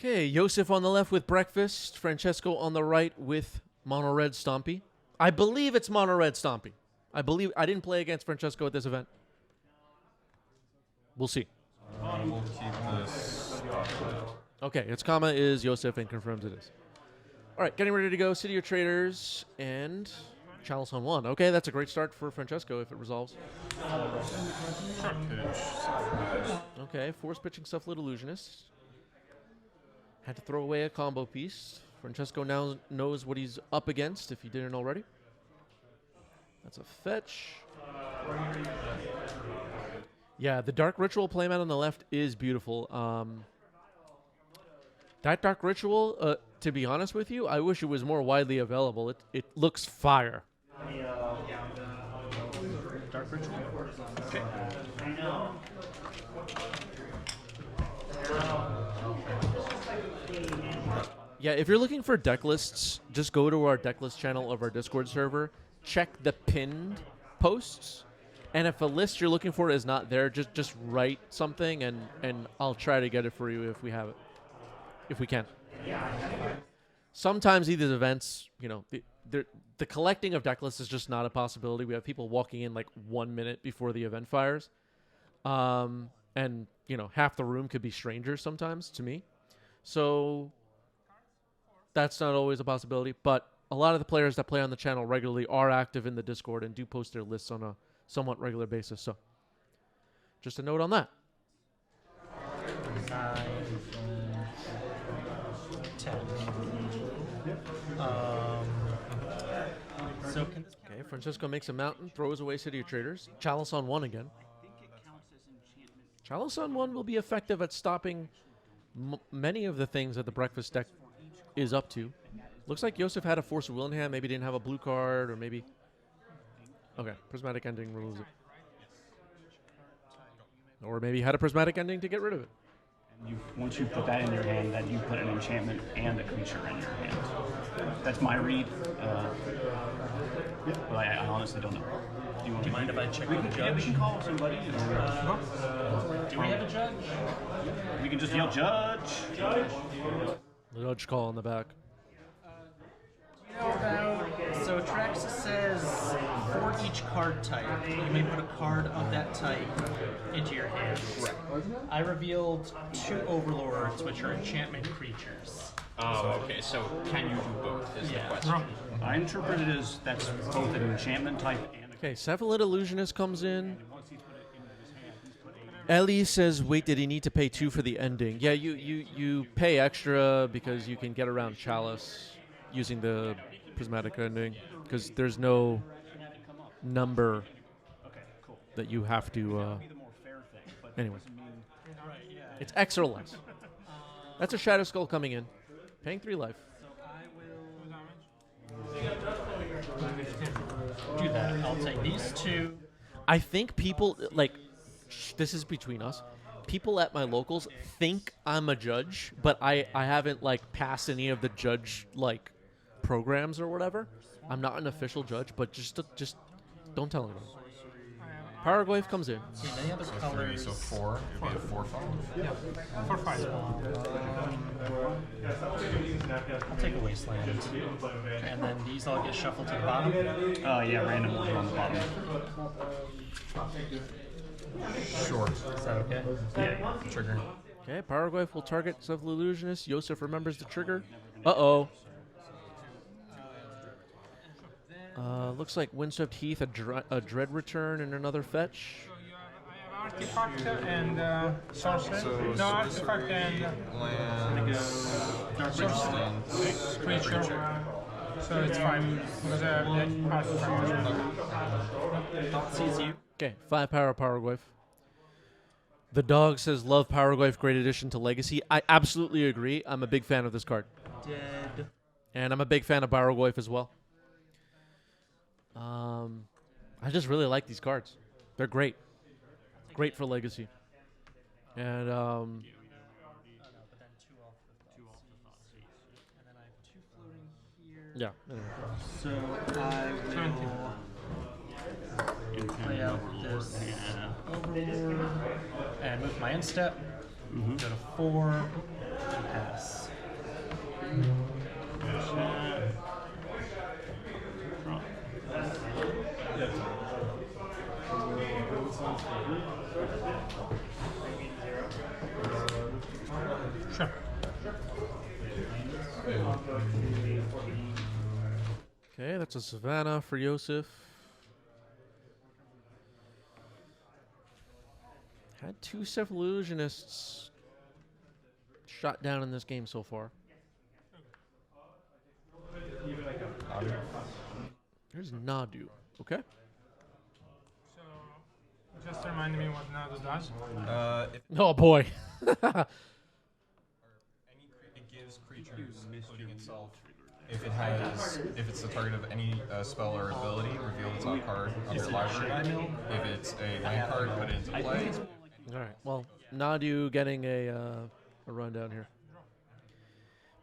Okay, Yosef on the left with Breakfast. Francesco on the right with Mono Red Stompy. I believe it's Mono Red Stompy. I didn't play against Francesco at this event. We'll see. We'll keep this. Okay, its comma is Yosef and confirms it is. All right, getting ready to go. City of Traders and Chalice on 1. Okay, that's a great start for Francesco if it resolves. Okay, force pitching Cephalid Illusionist. Had to throw away a combo piece. Francesco now knows what he's up against if he didn't already. That's a fetch. Yeah, the Dark Ritual playmat on the left is beautiful. That Dark Ritual, to be honest with you, I wish it was more widely available. It looks fire. Dark Ritual. Okay. Yeah, if you're looking for deck lists, just go to our deck list channel of our Discord server. Check the pinned posts. And if a list you're looking for is not there, just write something and I'll try to get it for you if we have it. If we can. Sometimes these events, you know, the collecting of deck lists is just not a possibility. We have people walking in like 1 minute before the event fires. And, you know, half the room could be strangers sometimes to me. So that's not always a possibility. But a lot of the players that play on the channel regularly are active in the Discord and do post their lists on a somewhat regular basis. So just a note on that. 9, 10. So can this Okay, Francesco makes a mountain, throws away City of Traders. Chalice on 1 again. Chalice on 1 will be effective at stopping many of the things that the Breakfast deck is up to. Looks like Yosef had a Force of Will in hand. Maybe didn't have a blue card, or maybe... Okay, Prismatic Ending removes it. Or maybe had a Prismatic Ending to get rid of it. Once you put that in your hand, then you put an enchantment and a creature in your hand. That's my read. But I honestly don't know. Do you mind if I check with the Yeah, we judge? can call somebody. Do we have a judge? We can just yell, Judge! Judge! The judge call in the back. So Traxxas says for each card type, you may put a card of that type into your hand. Correct. I revealed 2 Overlords, which are enchantment creatures. Oh, okay. So can you do both? Is the question. I interpret it as that's both an enchantment type and a... Okay, Cephalid Illusionist comes in. Ellie says, wait, did he need to pay 2 for the ending? Yeah, you pay extra because you can get around Chalice using the Prismatic Ending, because there's no number that you have to... Anyway. It's X or less. That's a Shadow Skull coming in. Paying 3 life. Do that. I'll take these 2. I think people, like, this is between us. People at my locals think I'm a judge, but I haven't, like, passed any of the judge, like, programs or whatever. I'm not an official judge, but just don't tell anyone. Paraguay comes in. Any other colors? So 4. It would be a 4/5. Yeah, 4/5. I'll take a Wasteland. And then these all get shuffled to the bottom. yeah, random order on the bottom. Sure. Is that okay? Yeah. Trigger. Okay, Paraguay will target Cephalid Illusionist. Yosef remembers the trigger. Uh-oh. Looks like Windswept Heath, a Dread Return, and another fetch. I have artifact and sorcery. No, artifact and creature. So it's 5. Because Thought sees you. Okay, 5 power Paraguay. The dog says, love Paraguay, great addition to Legacy. I absolutely agree. I'm a big fan of this card. Dead. And I'm a big fan of Paraguay as well. I just really like these cards. They're great. Great for Legacy. And, But then 2 off the thought. And then I have 2 floating here. yeah. Anyway. So I will play out this Overlord and move my end step. Go to 4 and pass. Sure. Okay, that's a Savannah for Yosef. Had 2 Cephalillusionists shot down in this game so far. There's Nadu. Okay. So, just remind me what Nado does. Oh boy. It gives creatures, including itself, if it's the target of any spell or ability, reveal the top card of your library. If it's a land card, put it into play. All right. Well, Nadu getting a rundown here.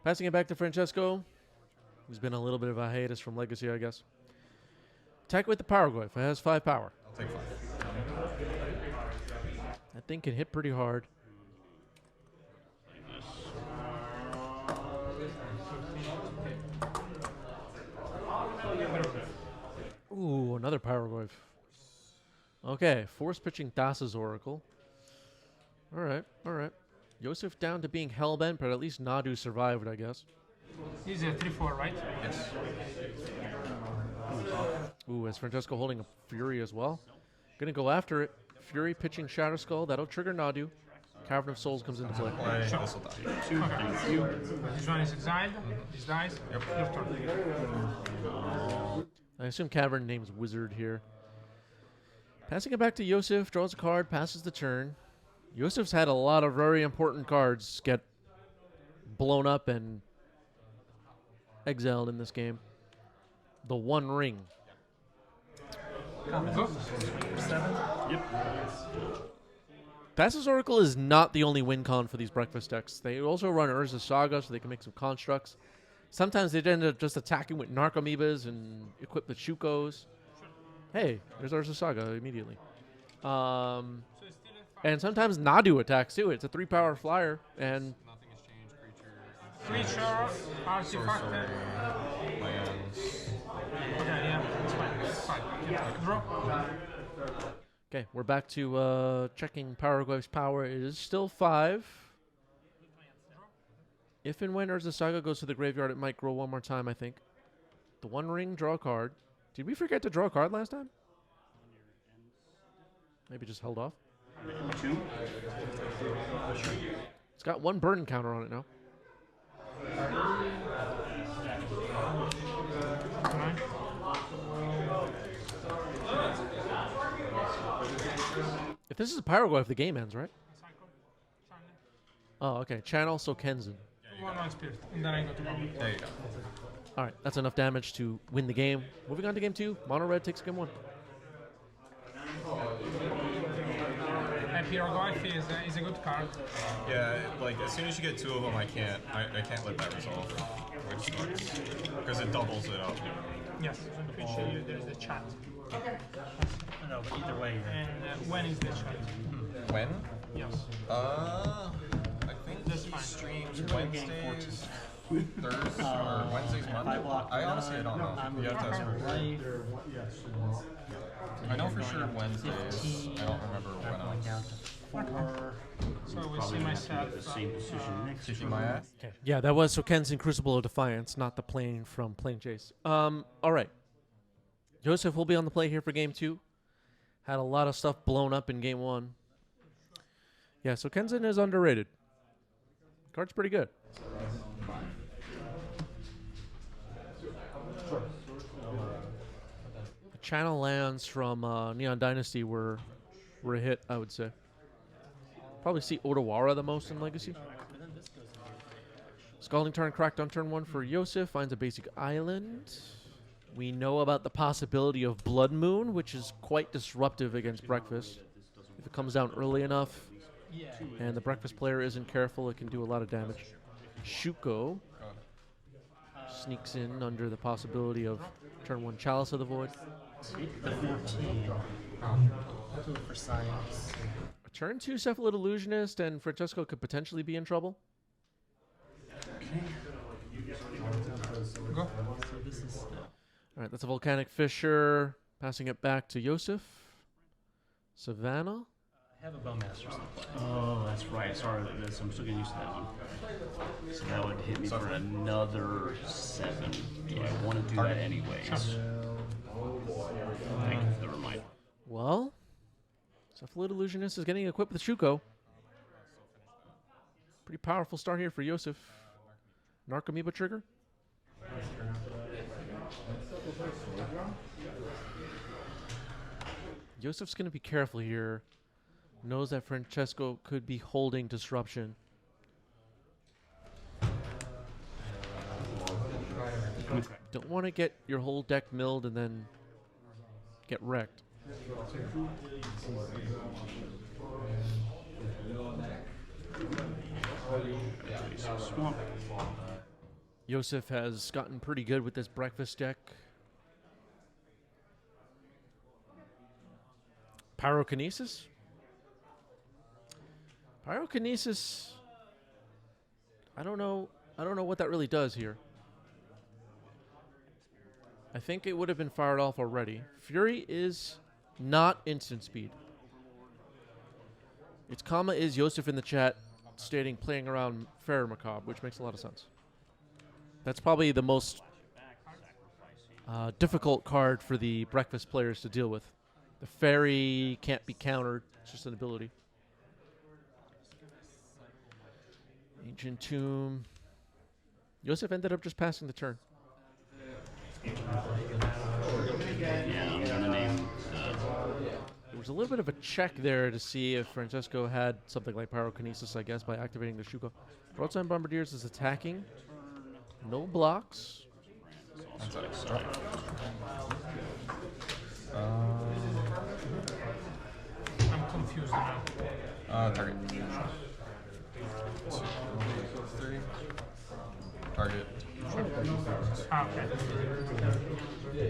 Passing it back to Francesco. He's been a little bit of a hiatus from Legacy, I guess. Attack with the Powerglyph. It has 5 power. I'll take 5. That thing can hit pretty hard. Ooh, another Powerglyph. Okay, force pitching Das's Oracle. All right, all right. Yosef down to being hellbent, but at least Nadu survived, I guess. He's a 3/4, right? Yes. Ooh, is Francesco holding a Fury as well? Gonna go after it. Fury pitching Shatter Skull. That'll trigger Nadu. Cavern of Souls comes into play. Play. This will die. This one is exiled. This dies. Yep. Your turn. I assume Cavern names Wizard here. Passing it back to Yosef. Draws a card. Passes the turn. Yosef's had a lot of very important cards get blown up and exiled in this game. The One Ring. Go. 7. Das's Oracle is not the only win con for these breakfast decks. They also run Urza Saga so they can make some constructs. Sometimes they end up just attacking with Narcomoebas and equip the Shukos. Hey, there's Urza Saga immediately. And sometimes Nadu attacks too. It's a 3-power flyer, and Nothing has changed. Creature. Creature, artifact. Sorcery. Lands. Yeah, it's fine. It's fine. Yeah. Draw. okay, we're back to checking Powerglyph's power. It is still 5. If and when Urza Saga goes to the graveyard, it might grow one more time, I think. The One Ring, draw a card. Did we forget to draw a card last time? Maybe just held off. 2. It's got 1 burn counter on it now. If this is a Pyroglyph, the game ends, right? Oh, okay. Channel, so Kenzin. One spirit, and then I go to bomb. There you go. All right, that's enough damage to win the game. Moving on to game 2. Mono Red takes game 1. And Hieroglyph is a good card. Yeah, like as soon as you get 2 of them, I can't let that resolve, which sucks because it doubles it up. Yes, so in Twitch there's a chat. No, but either way. And when is the chat? When? Yes. I think That's he fine. streams Either way, game Wednesdays, Thursdays, or Wednesdays, Monday. I honestly I don't know. You have to ask him. Life. I know for sure Wednesdays. I don't remember when Going down else. to 4. So we see myself. Same decision next Kicking my ass. Okay. Yeah, that was so Kenzin Crucible of Defiance, not the plane from Plane Chase. All right. Joseph will be on the play here for game 2. Had a lot of stuff blown up in game 1. Yeah, so Kenzin is underrated. Card's pretty good. The channel lands from Neon Dynasty were a hit, I would say. Probably see Odawara the most in Legacy. Scalding Tarn cracked on turn 1 for Yosef. Finds a basic island. We know about the possibility of Blood Moon, which is quite disruptive against Breakfast. If it comes down early enough and the Breakfast player isn't careful, it can do a lot of damage. Shuko sneaks in under the possibility of turn 1 Chalice of the Void. The 14. For science. A turn 2 Cephalid Illusionist, and Francesco could potentially be in trouble. Go. So this is. All right, that's a Volcanic Fissure. Passing it back to Yosef. Savannah? I have a Bowmaster still play. Oh, that's right. Sorry, I'm still getting used to that one. So that would hit me for another 7. Yeah, I want to do that anyways. Thank you for the reminder. Well, Cephalid Illusionist is getting equipped with Shuko. Pretty powerful start here for Yosef. Narcomoeba trigger. Yosef's going to be careful here. Knows that Francesco could be holding Disruption. Don't want to get your whole deck milled and then get wrecked. Yosef has gotten pretty good with this breakfast deck. Pyrokinesis? Pyrokinesis, I don't know what that really does here. I think it would have been fired off already. Fury is not instant speed. Its comma is Yosef in the chat stating playing around Fair Macabre, which makes a lot of sense. That's probably the most difficult card for the breakfast players to deal with. The fairy can't be countered. It's just an ability. Ancient Tomb. Yosef ended up just passing the turn. Yeah, I'm gonna name. There was a little bit of a check there to see if Francesco had something like Pyrokinesis, I guess, by activating the Shuko. Broadside Bombardiers is attacking. No blocks. That's like strike. I'm confused now. Target. 2, 3. Target. Okay.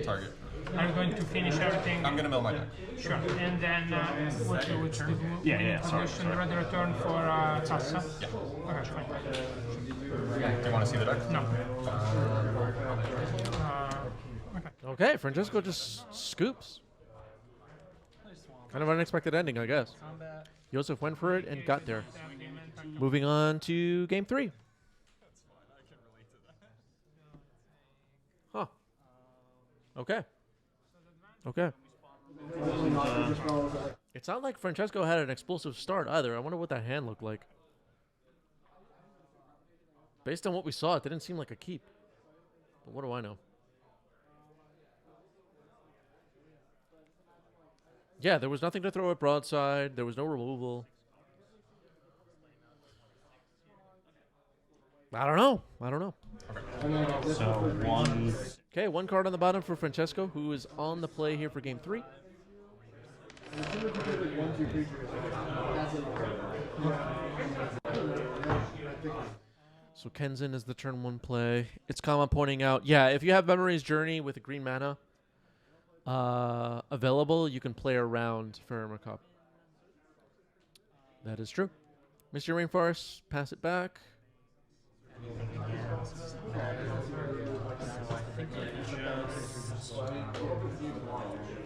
Target. Are you going to finish everything? I'm gonna mill my deck. Sure. And then what's your turn? Yeah, sorry. Position ready return for Tassa? Yeah. Okay, fine. Do you want to see the deck? No. Okay. Okay, Francesco just scoops. Kind of unexpected ending, I guess. Yosef went for it and got there. Moving on to game 3. Huh. Okay. Okay. It's not like Francesco had an explosive start either. I wonder what that hand looked like. Based on what we saw, it didn't seem like a keep. But what do I know? Yeah, there was nothing to throw at broadside. There was no removal. I don't know. So one. Okay, one card on the bottom for Francesco, who is on the play here for game 3. So Kenzin is the turn 1 play. It's Kama pointing out, yeah, if you have Memory's Journey with a green mana available, you can play around Fair Macabre. That is true. Mr. Rainforest, pass it back.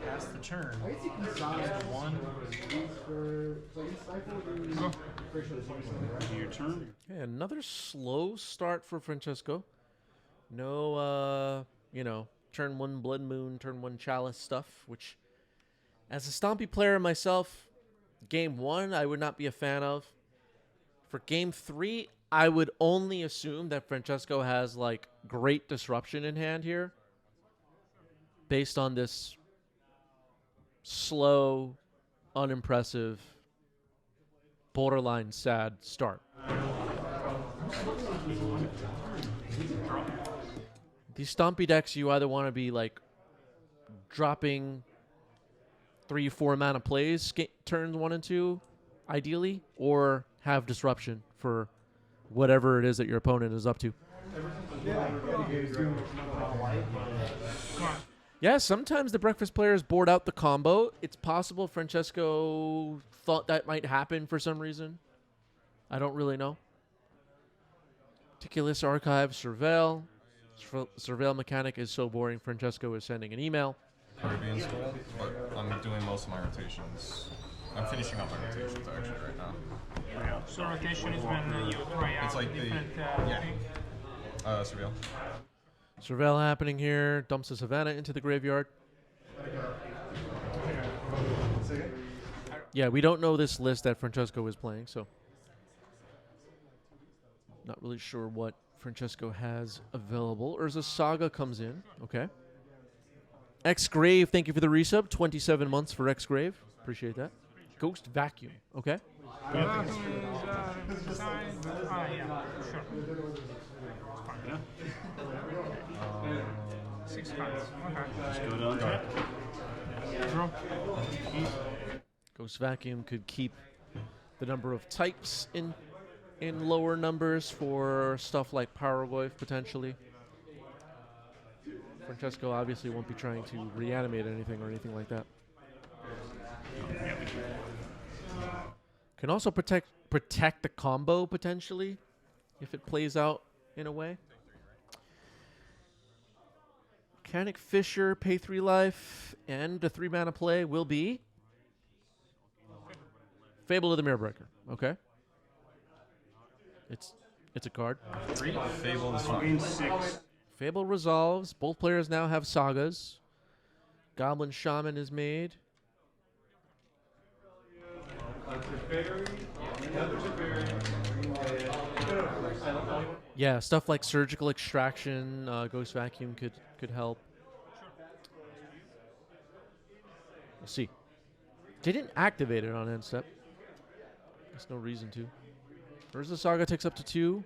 Pass the turn. One. Your turn. Okay, another slow start for Francesco. No, turn 1 Blood Moon, turn 1 Chalice stuff, which, as a Stompy player myself, game 1 I would not be a fan of. For game 3, I would only assume that Francesco has, like, great disruption in hand here, based on this slow, unimpressive, borderline sad start. These Stompy decks, you either want to be like dropping 3-4 mana plays turns 1 and 2, ideally, or have disruption for whatever it is that your opponent is up to. Yeah, sometimes the breakfast players board out the combo. It's possible Francesco thought that might happen for some reason. I don't really know. Meticulous Archive, Surveil. Surveil mechanic is so boring, Francesco is sending an email. Caribbean School, but I'm doing most of my rotations I'm finishing up my rotations actually right now. So rotation is when you try out It's like the different thing. surveil. Surveil happening here. Dumps the Savannah into the graveyard. Yeah, we don't know this list that Francesco is playing, so not really sure what Francesco has available. Urza Saga comes in. Okay. X-Grave, thank you for the resub. 27 months for X-Grave. Appreciate that. Ghost Vacuum. Okay. Yeah, sure. Yeah. 6 cards. Okay. Just go down to Draw. Ghost Vacuum could keep the number of types in lower numbers for stuff like Paragoyf potentially. Francesco obviously won't be trying to reanimate anything or anything like that. Can also protect the combo potentially if it plays out in a way. Mechanic Fisher, pay 3 life, and a 3 mana play will be Fable of the Mirrorbreaker. Okay. It's a card. 3 Fable is Gain fine. 6. Fable resolves. Both players now have sagas. Goblin Shaman is made. Yeah, stuff like Surgical Extraction, Ghost Vacuum could help. We'll see. They didn't activate it on end step. There's no reason to. Urza Saga takes up to 2.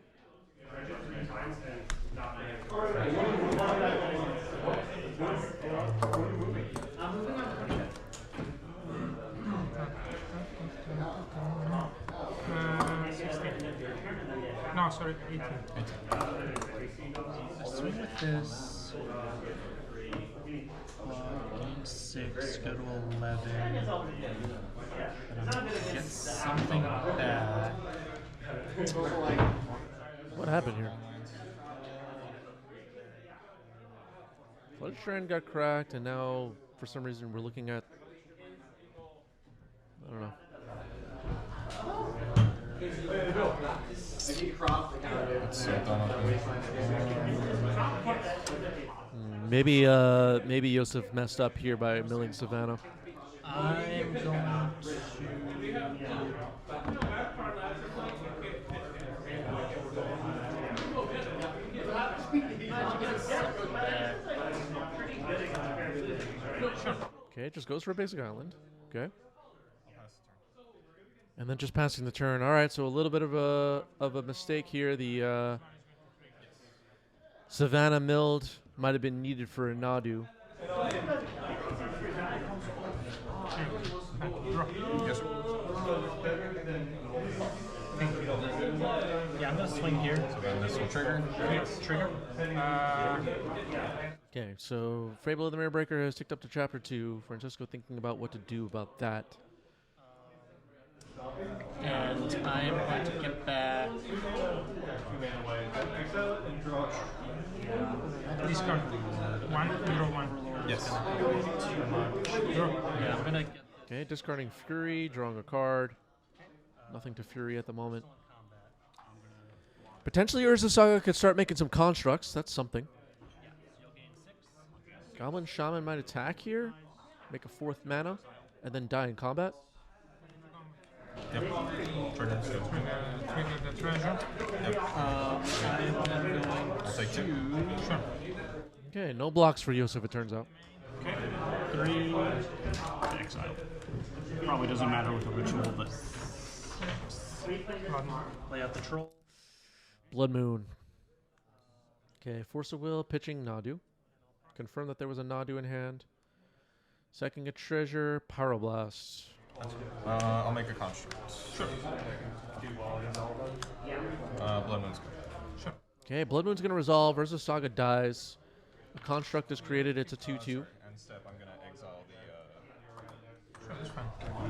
No, sorry, 18. Swing with this. Gain 6, go to 11. Get something bad. What happened here? Flood Strand got cracked, and now, for some reason, we're looking at... I don't know. Maybe Yosef messed up here by milling Savannah. I'm going to. Okay, it just goes for a basic island. Okay. And then just passing the turn. All right, so a little bit of a mistake here. The Savannah milled might have been needed for a Nadu. Yes, sir. Yeah, I'm going to swing here. So then this will trigger. Trigger. Okay, so Fable of the Mirrorbreaker has ticked up to Chapter 2. Francesco thinking about what to do about that. And I'm going to get back. Discard. 1, draw 1. Yes. Draw. Yeah, I'm going to get. Okay, discarding Fury, drawing a card. Nothing to Fury at the moment. Potentially Urza Saga could start making some constructs. That's something. Goblin Shaman might attack here, make a 4th mana, and then die in combat. Yep. Trigger. Trigger the treasure. I'm going I'll take 2. Sure. Okay, no blocks for Yosef, it turns out. 3. Exile. Probably doesn't matter with the ritual, but lay out the troll. Blood Moon. Okay, Force of Will, pitching Nadu. Confirm that there was a Nadu in hand. Sacking a treasure, Pyroblast. I'll make a construct. Sure. Blood Moon's good. Sure. Okay, Blood Moon's going to resolve. Urza Saga dies. A construct is created. It's a 2/2. End step, I'm going to exile the... Sure, that's fine.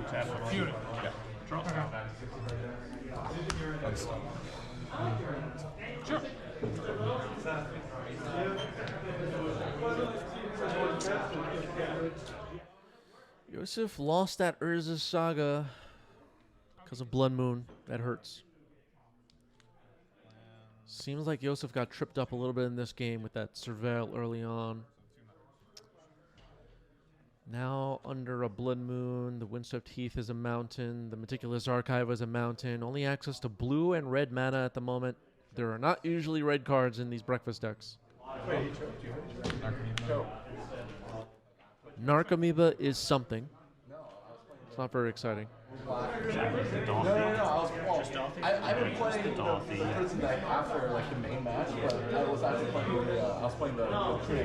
tap it. Fury. Yeah. Draw. Okay. End step. Sure. Yosef lost that Urza Saga because of Blood Moon. That hurts. Seems like Yosef got tripped up a little bit in this game with that Surveil early on. Now under a Blood Moon, the Windswept Heath is a mountain, the Meticulous Archive is a mountain. Only access to blue and red mana at the moment. There are not usually red cards in these breakfast decks. Narcomoeba is something. It's not very exciting. I've been playing the person deck after like the main match, but I was actually playing the tree.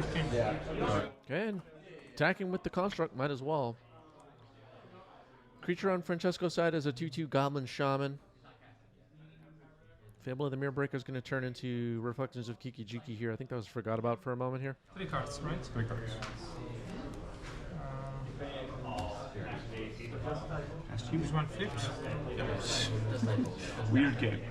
15. Yeah. Okay, and attacking with the construct might as well. Creature on Francesco's side is a 2/2 Goblin Shaman. Fable of the Mirror Breaker is going to turn into Reflections of Kiki Jiki here. I think that was forgot about for a moment here. 3 cards, right? 3 cards. Use one flipped. Weird game.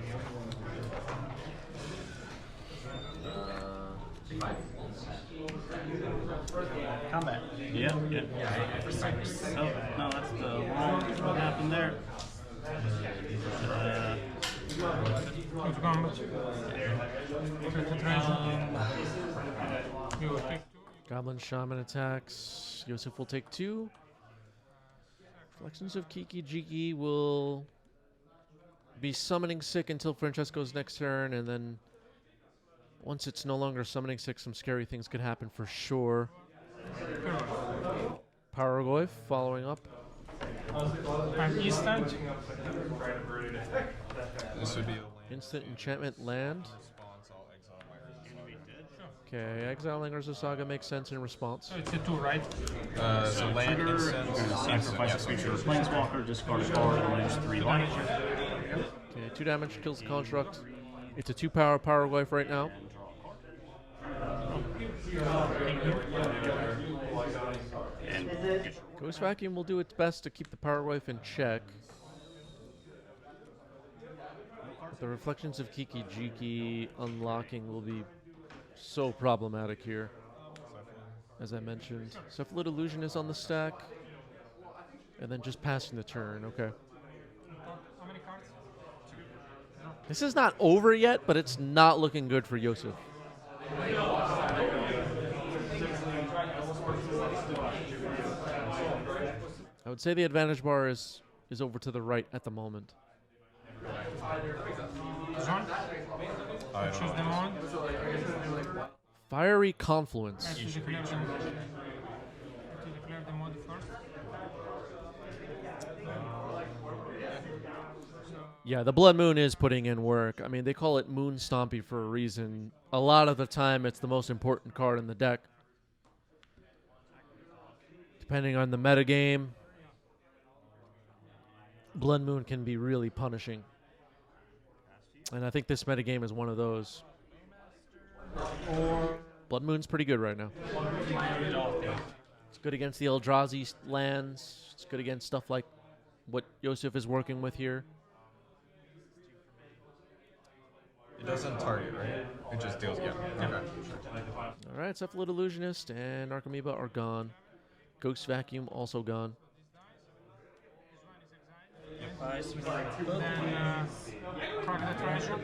Combat. Yeah. Oh, no, that's the wrong. What happened there? Who's combat? You take 2. Goblin Shaman attacks. Yosef will take 2. Reflections of Kiki Jiki will be summoning sick until Francesco's next turn, and then once it's no longer summoning sick, some scary things could happen for sure. Paragoy following up. And instant. This would be a land. Instant enchantment land. Response, I'll exile my Okay, exiling Urza Saga makes sense in response. So it's a 2, right? So land Trigger, instant. you're going to sacrifice a creature or planeswalker, discard a card, and lose 3 life. Okay, 2 damage kills the construct. It's a 2-power Paragoy right now. And Ghost Vacuum will do its best to keep the Paragoy in check. But the Reflections of Kiki Jiki unlocking will be so problematic here. As I mentioned, Cephalid Illusion is on the stack. And then just passing the turn, okay. How many cards? This is not over yet, but it's not looking good for Yosef. I would say the advantage bar is over to the right at the moment. This one? Choose them on. Fiery Confluence. To declare the mod first. Yeah, the Blood Moon is putting in work. I mean, they call it Moon Stompy for a reason. A lot of the time, it's the most important card in the deck. Depending on the metagame, Blood Moon can be really punishing. And I think this metagame is one of those. Blood Moon's pretty good right now. It's good against the Eldrazi lands. It's good against stuff like what Yosef is working with here. It doesn't target, right? It just deals. Yeah. Okay. Sure. All right, Cephalid Illusionist and Narcomoeba are gone. Ghost Vacuum also gone. Then target the treasure.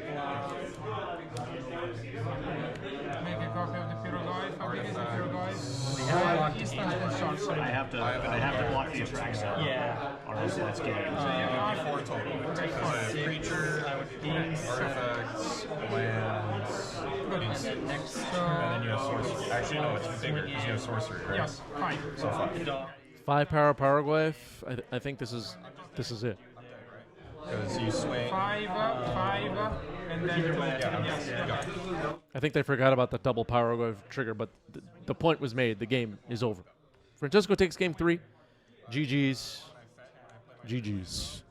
Make a copy of the Pyrogoy. How big is the Pyrogoy? Instant and sorcery. I have to block the attraction. Yeah. Or else that's game. Yeah, 4 total. So I have creature, artifacts, lands, Good. Next. and then you have sorcery. Actually, no, it's bigger because you have sorcery, right? Yes, 5. So 5. 5-power Paraguay. I think this is it. Because you swing. 5, and then yes. Got it. I think they forgot about the double Paraguay trigger, but the point was made. The game is over. Francesco takes game 3. GG's. GG's.